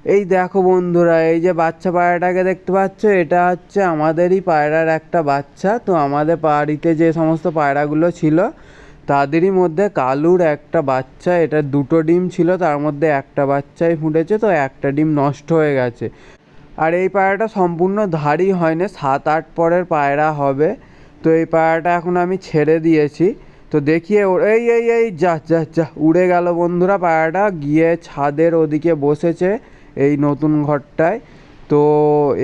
এই দেখো বন্ধুরা, এই যে বাচ্চা পায়রাটাকে দেখতে পাচ্ছ, এটা হচ্ছে আমাদেরই পায়রার একটা বাচ্চা। তো আমাদের বাড়িতে যে সমস্ত পায়রাগুলো ছিল তাদেরই মধ্যে কালুর একটা বাচ্চা। এটা দুটো ডিম ছিল, তার মধ্যে একটা বাচ্চাই ফুটেছে, তো একটা ডিম নষ্ট হয়ে গেছে। আর এই পায়রাটা সম্পূর্ণ ধাড়ি হয়নি, 7-8 পরের পায়রা হবে। তো এই পায়রাটা এখন আমি ছেড়ে দিয়েছি। তো দেখিয়ে এই এই এই যা যা যা উড়ে গেল বন্ধুরা। পায়রাটা গিয়ে ছাদের ওদিকে বসেছে এই নতুন ঘরটায়। তো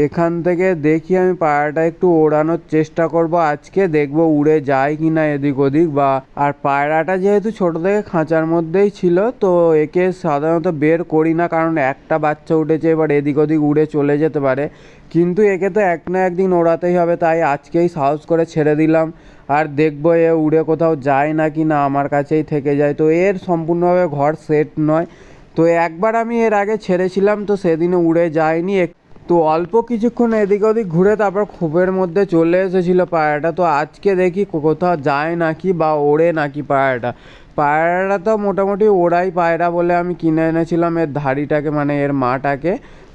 এখান থেকে দেখি আমি পায়রাটা একটু ওড়ানোর চেষ্টা করব আজকে, দেখব উড়ে যায় কি না এদিক ওদিক। বা আর পায়রাটা যেহেতু ছোট থেকে খাঁচার মধ্যেই ছিল, তো একে সাধারণত বের করি না, কারণ একটা বাচ্চা উঠেছে, এবার এদিক ওদিক উড়ে চলে যেতে পারে। কিন্তু একে তো এক না একদিন ওড়াতেই হবে, তাই আজকেই সাহস করে ছেড়ে দিলাম। আর দেখবো এ উড়ে কোথাও যায় না কি না, আমার কাছেই থেকে যায়। তো এর সম্পূর্ণভাবে ঘর সেট নয়। তো একবার আমি এর আগে ছেড়েছিলাম, তো সেদিনও উড়ে যায়নি। তো অল্প কিছুক্ষণ এদিক ওদিক ঘুরে তারপর খোপের মধ্যে চলে এসেছিল পায়রাটা। তো আজকে দেখি কোথাও যায় নাকি বা ওড়ে নাকি পায়রাটা। পায়রাটা তো মোটামুটি ওড়াই পায়রা বলে আমি কিনে এনেছিলাম এর ধাড়িটাকে, মানে এর মাটাকে।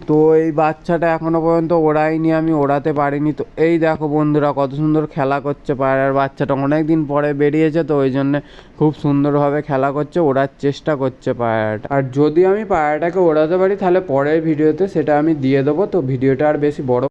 তো এই বাচ্চাটা এখনও পর্যন্ত ওড়াইনি, আমি ওড়াতে পারিনি। তো এই দেখো বন্ধুরা, কত সুন্দর খেলা করছে পায়রার বাচ্চাটা। অনেক দিন পরে বেরিয়েছে, তো ওই জন্যে খুব সুন্দরভাবে খেলা করছে, ওড়ার চেষ্টা করছে পায়রাটা। আর যদি আমি পায়রাটাকে ওড়াতে পারি তাহলে পরের ভিডিওতে সেটা আমি দিয়ে দেবো। তো ভিডিওটা আর বেশি বড়